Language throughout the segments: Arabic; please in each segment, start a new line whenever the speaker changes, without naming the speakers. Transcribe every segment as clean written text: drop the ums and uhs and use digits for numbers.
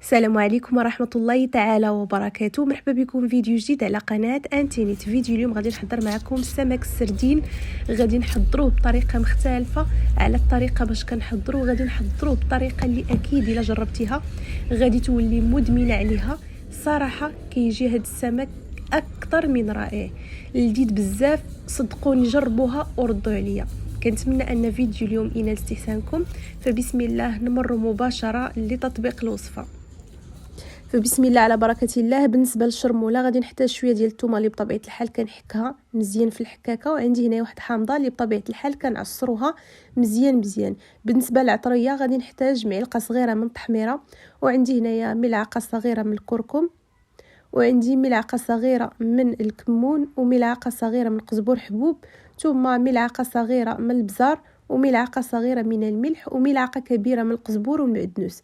السلام عليكم ورحمة الله تعالى وبركاته. مرحبا بكم في فيديو جديد على قناة انتينيت. فيديو اليوم غادي نحضر معكم السمك السردين. غادي نحضروه بطريقة مختلفة على الطريقة باش كنحضروه. غادي نحضروه بطريقة اللي اكيد الا جربتيها غادي تولي مدمنة عليها. صراحة كيجي هاد السمك اكثر من رائع، لذيذ بزاف. صدقوني جربوها وردوا عليا. كنتمنى ان فيديو اليوم ينال استحسانكم، فبسم الله نمر مباشرة لتطبيق الوصفة. فبسم الله على بركه الله. بالنسبه للشرموله غادي نحتاج شويه ديال الثومه اللي بطبيعه الحال كنحكها مزيان في الحكاكه، وعندي هنا واحد حامضه اللي بطبيعه الحال كنعصروها مزيان. بالنسبه للعطريه غادي نحتاج معلقه صغيره من التحميره، وعندي هنايا ملعقه صغيره من الكركم، وعندي ملعقه صغيره من الكمون، وملعقه صغيره من قزبور حبوب، ثم ملعقه صغيره من البزار، وملعقه صغيره من الملح، وملعقه كبيره من القزبور والمعدنوس.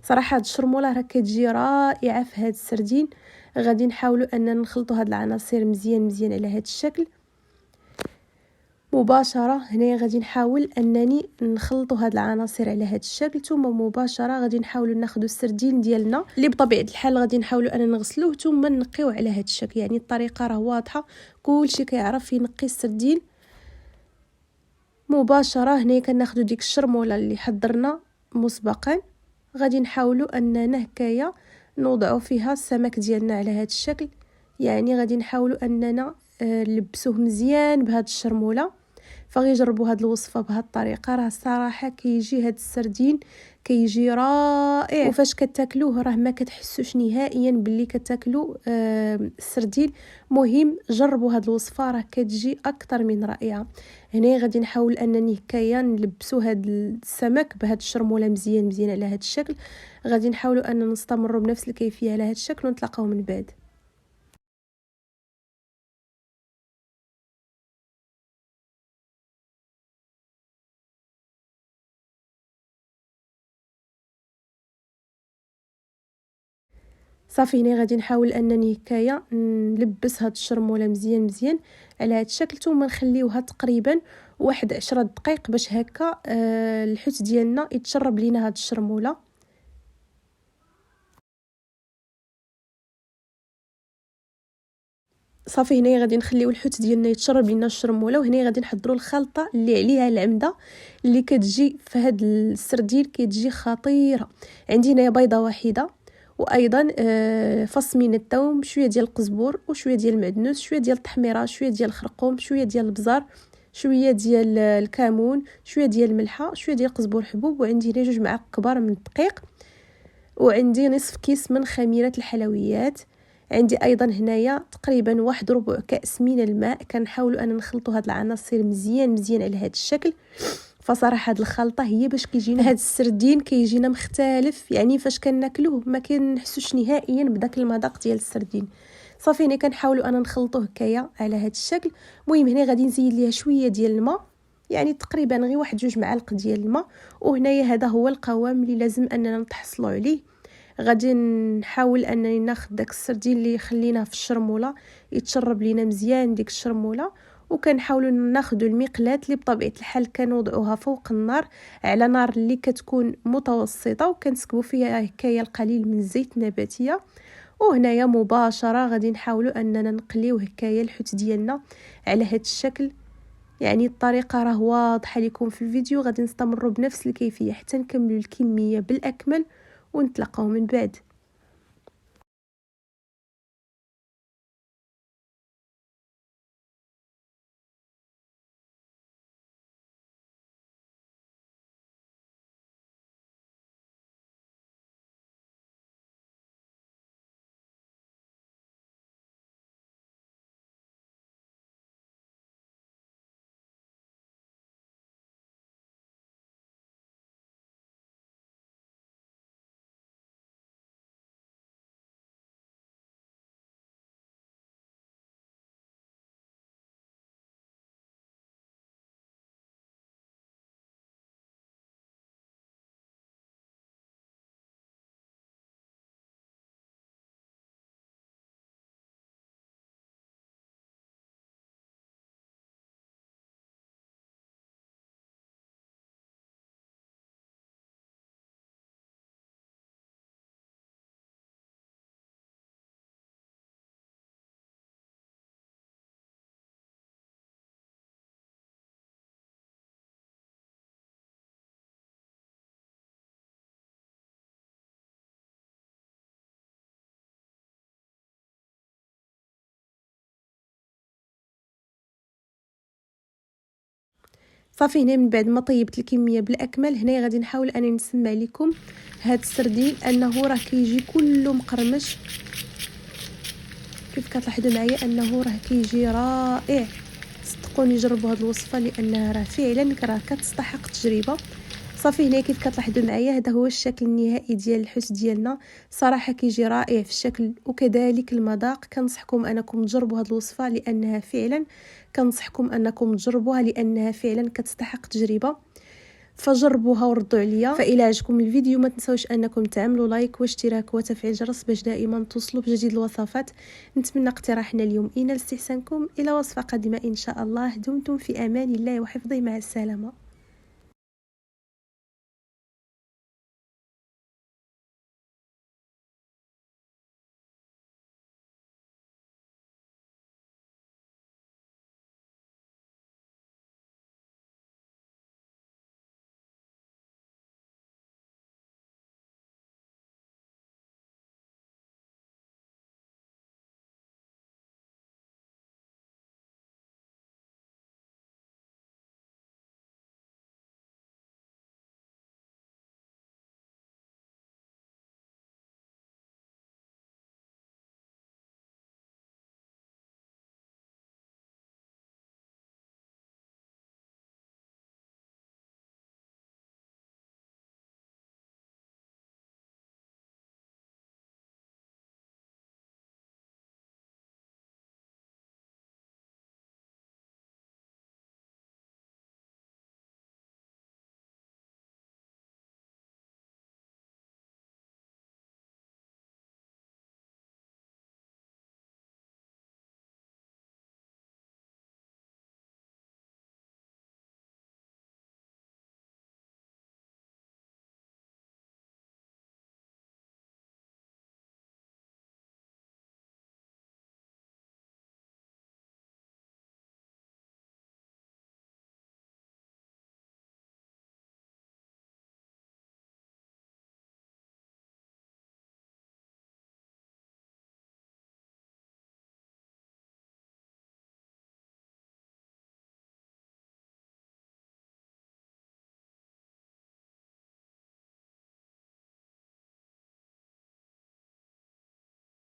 صراحه هاد الشرموله راه كتجي رائعه في هاد السردين. غادي نحاولوا اننا نخلطوا هاد العناصر مزيان على هاد الشكل مباشره. هنا غادي نحاول انني نخلطوا هاد العناصر على هاد الشكل، ثم مباشره غادي نحاولوا ناخذوا السردين ديالنا اللي بطبيعه الحال غادي نحاولوا اننا نغسلوه ثم نقيوه على هاد الشكل. يعني الطريقه راه واضحه، كلشي كيعرف ينقي السردين مباشره. هنا كناخذوا ديك الشرموله اللي حضرنا مسبقا، غادي نحاولوا اننا هكايا نوضعوا فيها السمك ديالنا على هاد الشكل. يعني غادي نحاولوا اننا نلبسوه مزيان بهاد الشرموله. فغيجربوا هاد الوصفه بهاد الطريقه، راه الصراحه كيجي هاد السردين كيجي رائع، وفاش كتاكلوه راه ما كتحسوش نهائيا باللي كتاكلوا السردين. مهم جربوا هاد الوصفه، راه كتجي اكثر من رائعه. هنا غادي نحاول انني هكايا نلبسو هاد السمك بهاد الشرموله مزيان على هاد الشكل. غادي نحاولوا ان نستمروا بنفس الكيفيه على هاد الشكل ونتلاقاو من بعد. صافي هنا غادي نحاول انني هكايا نلبس هاد الشرموله مزيان على هاد الشكل، ثم نخليوها تقريبا واحد 10 دقائق باش هكا الحوت ديالنا يتشرب لينا هاد الشرموله. صافي هنا غادي نخليو الحوت ديالنا يتشرب لينا الشرموله، وهنا غادي نحضروا الخلطه اللي عليها العمده اللي كتجي في هاد السردين كتجي خطيره. عندي هنايا بيضه واحده، وايضا فص من الثوم، شويه ديال القزبور، وشويه ديال المعدنوس، شويه ديال التحميره، شويه ديال الخرقوم، شويه ديال البزار، شويه ديال الكمون، شويه ديال الملحه، شويه ديال قزبور حبوب، وعندي هنا 2 معالق كبار من الدقيق، وعندي نصف كيس من خميره الحلويات. عندي ايضا هنايا تقريبا واحد ربع كاس من الماء. كنحاولوا ان نخلطوا هاد العناصر مزيان على هاد الشكل. فصراحه هاد الخلطه هي باش كيجينا هاد السردين كيجينا مختلف، يعني فاش كناكلوه ما كنحسوش نهائيا بداك المذاق ديال السردين. صافي هنا كنحاولوا ان نخلطوه هكايا على هاد الشكل. المهم هنا غادي نزيد ليها شويه ديال الماء، يعني تقريبا غير واحد 2 معالق ديال الماء. وهنايا هذا هو القوام اللي لازم اننا نتحصلوا عليه. غادي نحاول انني ناخذ داك السردين اللي خليناه في الشرموله يتشرب لينا مزيان ديك الشرموله، وكنحاولوا ناخذ المقلاة اللي بطبيعه الحال كنوضعوها فوق النار على نار اللي كتكون متوسطه، وكنسكبوا فيها هكايا القليل من الزيت النباتيه. وهنايا مباشره غادي نحاولوا اننا نقليو هكايا الحوت ديالنا على هاد الشكل. يعني الطريقه راه واضحه لكم في الفيديو. غادي نستمروا بنفس الكيفيه حتى نكملوا الكميه بالاكمل ونتلاقاو من بعد. صافي هنا من بعد ما طيبت الكميه بالاكمل، هنا غادي نحاول انني نسمع لكم هاد السردين انه راه كيجي كله مقرمش. كيف كتلاحظوا معايا انه راه كيجي رائع. صدقوني جربوا هاد الوصفه لانها راه فعلا راه كتستحق التجربه. صافي هنا كيف كتلاحظوا معايا هذا هو الشكل النهائي ديال الحوت ديالنا. صراحه كيجي رائع في الشكل وكذلك المذاق. كنصحكم انكم تجربوا هاد الوصفه لانها فعلا كنصحكم انكم تجربوها لانها فعلا كتستحق تجربه. فجربوها وردوا عليا. فإلى عجبكم الفيديو ما تنسوش انكم تعملوا لايك واشتراك وتفعيل الجرس باش دائما توصلوا بجديد الوصفات. نتمنى اقتراحنا اليوم ينال استحسانكم. الى وصفه قادمه ان شاء الله. دمتم في امان الله وحفظه. مع السلامه.